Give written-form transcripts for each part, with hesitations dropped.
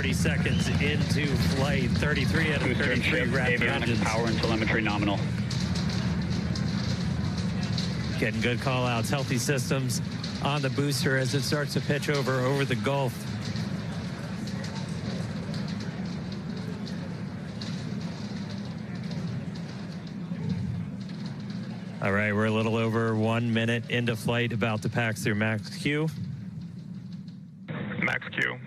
40 seconds into flight. 33 out of 33 Raptor avionics engines. Power and telemetry nominal. Getting good call outs, healthy systems on the booster as it starts to pitch over the Gulf. All right, we're a little over 1 minute into flight, about to pass through max Q. Max Q.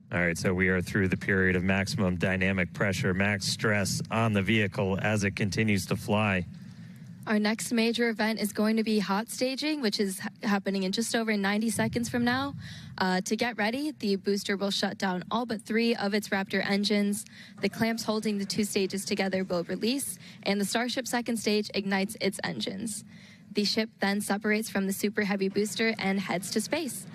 All right, so we are through the period of maximum dynamic pressure, max stress on the vehicle as it continues to fly. Our next major event is going to be hot staging, which is happening in just over 90 seconds from now. To get ready, the booster will shut down all but 3 of its Raptor engines. The clamps holding the 2 stages together will release, and the Starship second stage ignites its engines. The ship then separates from the Super Heavy booster and heads to space.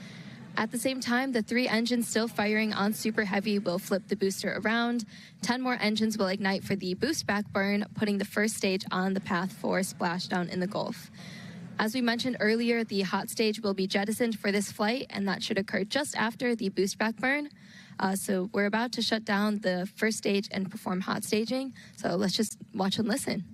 At the same time, the 3 engines still firing on Super Heavy will flip the booster around. 10 more engines will ignite for the boost back burn, putting the first stage on the path for splashdown in the Gulf. As we mentioned earlier, the hot stage will be jettisoned for this flight, and that should occur just after the boost back burn. So we're about to shut down the first stage and perform hot staging. So let's just watch and listen.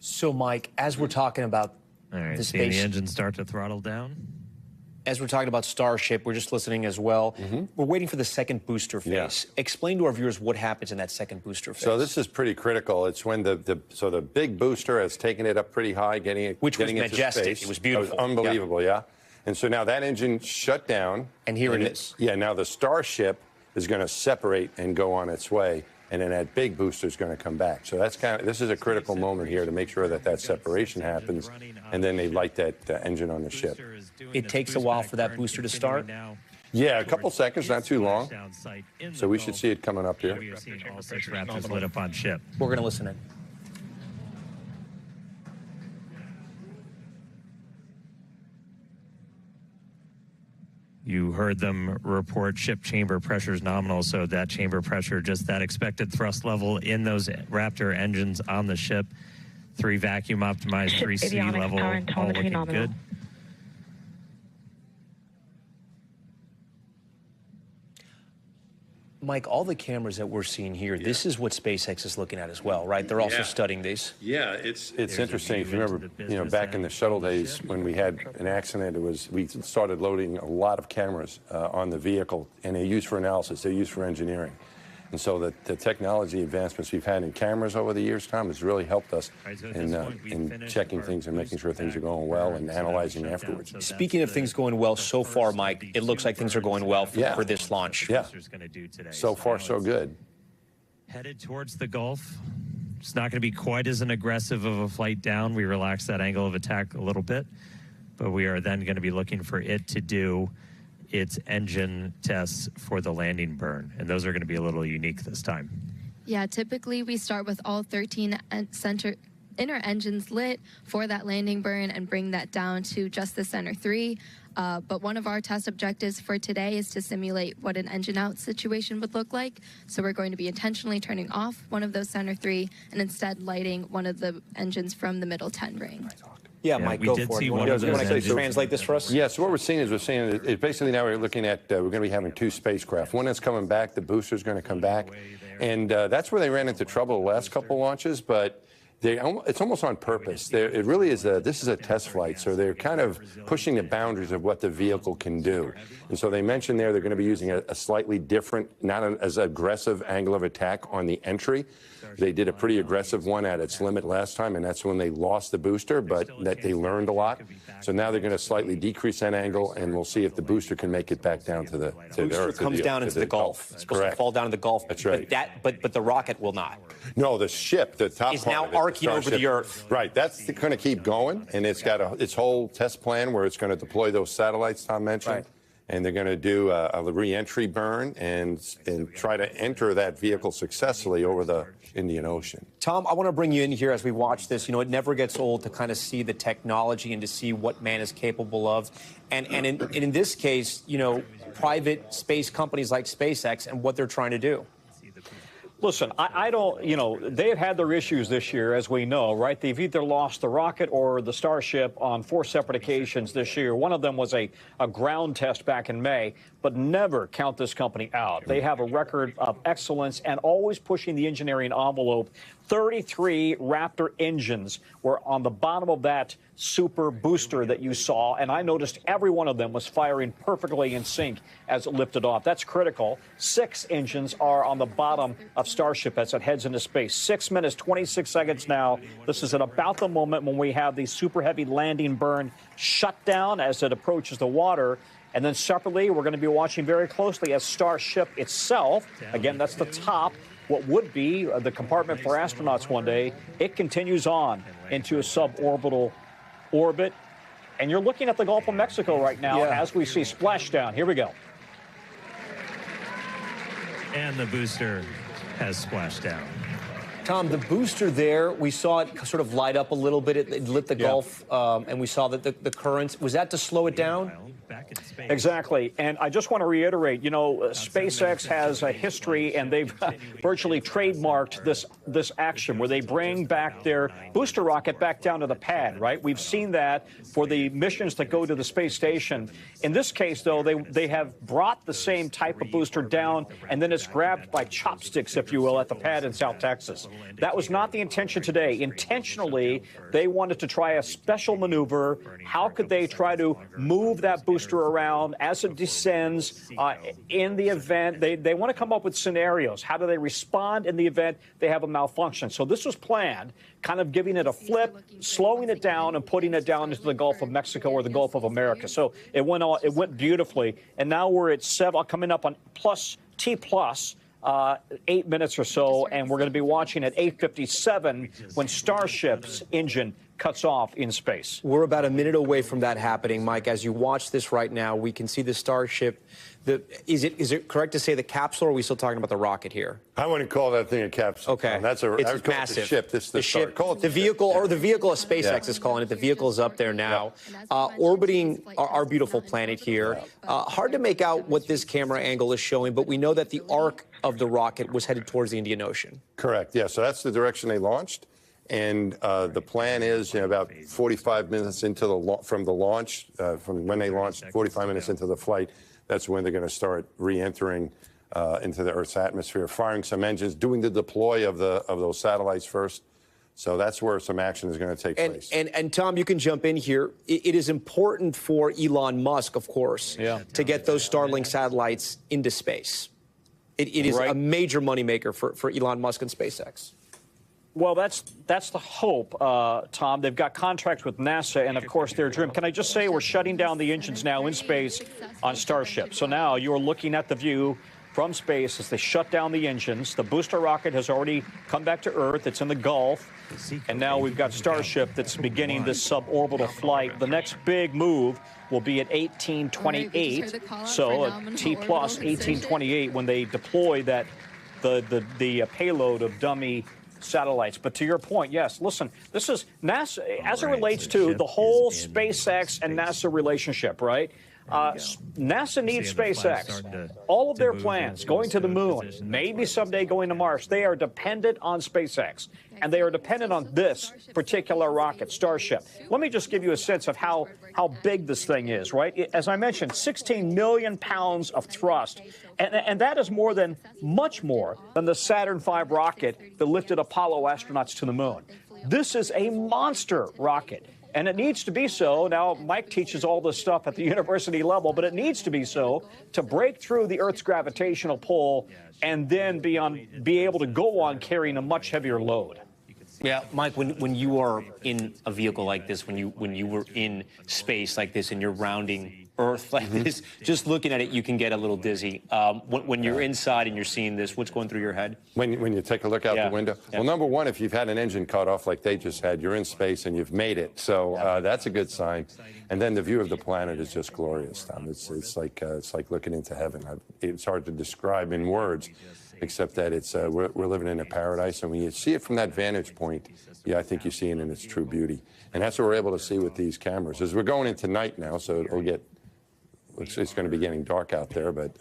So, Mike, as we're talking about the space, the engines start to throttle down. As we're talking about Starship, we're just listening as well. We're waiting for the second booster phase. Yeah. Explain to our viewers what happens in that second booster phase. So this is pretty critical. It's when the big booster has taken it up pretty high, getting it was majestic. Space. It was beautiful. It was unbelievable, yeah. And so now that engine shut down. And here it is. Yeah, now the Starship is going to separate and go on its way. And then that big booster is going to come back. So that's this is a critical moment here to make sure that separation happens, and then they light that engine on the ship. It takes a while for that booster to start? Yeah, a couple seconds, not too long. So we should see it coming up here. We are seeing all 6 Raptors lit up on ship. We're going to listen in. You heard them report ship chamber pressures nominal, so that chamber pressure, just that expected thrust level in those Raptor engines on the ship. 3 vacuum optimized, 3 sea level, all looking good. Mike, all the cameras that we're seeing here, this is what SpaceX is looking at as well, right? They're also studying these. Yeah, it's interesting. If you remember, back in the shuttle days when we had an accident, we started loading a lot of cameras on the vehicle, and they're used for analysis. They're used for engineering. And so the technology advancements we've had in cameras over the years, Tom, has really helped us in checking things and making sure things are going well and analyzing afterwards. Speaking of things going well so far, Mike, it looks like things are going well for this launch. Yeah, so far so good. Headed towards the Gulf. It's not going to be quite as an aggressive of a flight down. We relaxed that angle of attack a little bit, but we are then going to be looking for it to do its engine tests for the landing burn, and those are going to be a little unique this time. Yeah, typically we start with all 13 inner engines lit for that landing burn and bring that down to just the center 3. But one of our test objectives for today is to simulate what an engine out situation would look like. So we're going to be intentionally turning off one of those center 3 and instead lighting one of the engines from the middle 10 ring. Yeah, Mike, go for it. You want to translate this for us? Yeah, so what we're seeing is basically now we're looking at, we're going to be having 2 spacecraft. One that's coming back, the booster's going to come back. And that's where they ran into trouble the last couple of launches, but it's almost on purpose. It really is this is a test flight, so they're kind of pushing the boundaries of what the vehicle can do. And so they mentioned they're going to be using a slightly different, not as aggressive angle of attack on the entry. They did a pretty aggressive one at its limit last time, and that's when they lost the booster, but that they learned a lot. So now they're going to slightly decrease that angle, and we'll see if the booster can make it back down to the Earth. The booster comes down into the Gulf. It's supposed to fall down to the Gulf. That's right. But the rocket will not. No, the ship, the top is part now of it, arcing over the Earth. Right. That's going to keep going, and it's got its whole test plan where it's going to deploy those satellites Tom mentioned. Right. and they're going to do a re-entry burn and try to enter that vehicle successfully over the Indian Ocean. Tom, I want to bring you in here as we watch this. You know, it never gets old to kind of see the technology and to see what man is capable of. And in this case, you know, private space companies like SpaceX and what they're trying to do. Listen, I don't, you know, they have had their issues this year, as we know, right? They've either lost the rocket or the Starship on 4 separate occasions this year. One of them was a ground test back in May, but never count this company out. They have a record of excellence and always pushing the engineering envelope. 33 Raptor engines were on the bottom of that super booster that you saw, and I noticed every one of them was firing perfectly in sync as it lifted off. That's critical. 6 engines are on the bottom of Starship as it heads into space. 6 minutes, 26 seconds now. This is at about the moment when we have the super heavy landing burn shut down as it approaches the water. And then separately, we're going to be watching very closely as Starship itself, again, that's the top, what would be the compartment for astronauts one day, it continues on into a suborbital orbit. And you're looking at the Gulf of Mexico right now as we see splashdown. Here we go. And the booster has splashed down. Tom, the booster there, we saw it sort of light up a little bit. It lit the Gulf, and we saw that the currents. Was that to slow it down? Exactly. And I just want to reiterate, you know, SpaceX has a history, and they've virtually trademarked this action where they bring back their booster rocket back down to the pad, right? We've seen that for the missions that go to the space station. In this case, though, they have brought the same type of booster down, and then it's grabbed by chopsticks, if you will, at the pad in South Texas. That was not the intention today. Intentionally, they wanted to try a special maneuver. How could they try to move that booster around as it descends in the event? They want to come up with scenarios. How do they respond in the event they have a malfunction? So this was planned, kind of giving it a flip, slowing it down, and putting it down into the Gulf of Mexico or the Gulf of America. So it went beautifully. And now we're at coming up on T+. 8 minutes or so, and we're going to be watching at 8:57 when Starship's engine cuts off in space. We're about a minute away from that happening, Mike. As you watch this right now, we can see the Starship. Is it correct to say the capsule, or are we still talking about the rocket here? I wouldn't call that thing a capsule. Okay. It's massive. The ship. This is the ship. Call it the vehicle, or the vehicle, as SpaceX is calling it. The vehicle is up there now, orbiting our beautiful planet here. Hard to make out what this camera angle is showing, but we know that the arc of the rocket was headed towards the Indian Ocean. Correct. Yeah. So that's the direction they launched. And the plan is, you know, about 45 minutes into from the launch, from when they launched, 45 minutes into the flight, that's when they're going to start re-entering into the Earth's atmosphere, firing some engines, doing the deploy of those satellites first. So that's where some action is going to take place. And Tom, you can jump in here. It is important for Elon Musk, of course, to get those Starlink satellites into space. It is a major moneymaker for Elon Musk and SpaceX. Well, that's the hope, Tom. They've got contracts with NASA, and of course their dream. Can I just say we're shutting down the engines now in space on Starship. So now you're looking at the view from space as they shut down the engines. The booster rocket has already come back to Earth. It's in the Gulf. And now we've got Starship that's beginning this suborbital flight. The next big move will be at 1828. So T+ 1828 when they deploy the payload of dummy satellites. But to your point, yes, listen, this is NASA, as it relates to the whole SpaceX and NASA relationship, right? NASA needs SpaceX. All of their plans, going to the moon, maybe someday going to Mars, they are dependent on SpaceX. And they are dependent on this particular rocket, Starship. Let me just give you a sense of how big this thing is, right? As I mentioned, 16 million pounds of thrust. And that is much more than the Saturn V rocket that lifted Apollo astronauts to the moon. This is a monster rocket. And it needs to be so. Now, Mike teaches all this stuff at the university level, but it needs to be so to break through the Earth's gravitational pull and then be able to go on carrying a much heavier load. Yeah, Mike, when you are in a vehicle like this, when you were in space like this and you're rounding Earth like this, just looking at it, you can get a little dizzy. When you're inside and you're seeing this, what's going through your head? When you take a look out the window? Yeah. Well, number one, if you've had an engine cut off like they just had, you're in space and you've made it. So that's a good sign. And then the view of the planet is just glorious, Tom. It's like looking into heaven. It's hard to describe in words, except that it's we're living in a paradise. And when you see it from that vantage point, yeah, I think you see it in its true beauty. And that's what we're able to see with these cameras. As we're going into night now, so it's going to be getting dark out there, but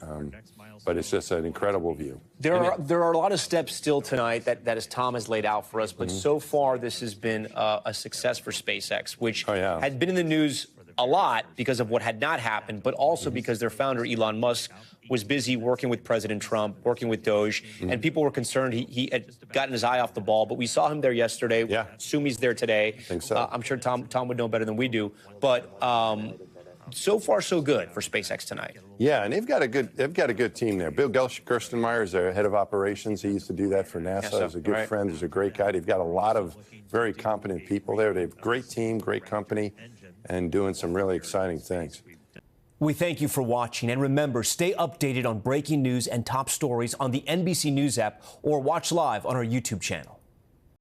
it's just an incredible view. There are a lot of steps still tonight that as Tom has laid out for us, but so far this has been a success for SpaceX, which had been in the news a lot because of what had not happened, but also because their founder, Elon Musk, was busy working with President Trump, working with Doge, and people were concerned he had gotten his eye off the ball. But we saw him there yesterday. Yeah. Assume he's there today. I think so. I'm sure Tom would know better than we do. But so far, so good for SpaceX tonight. Yeah, and they've got a good team there. Bill Gerstenmaier is their head of operations. He used to do that for NASA. He's a good friend. He's a great guy. They've got a lot of very competent people there. They have a great team, great company, and doing some really exciting things. We thank you for watching, and remember, stay updated on breaking news and top stories on the NBC News app or watch live on our YouTube channel.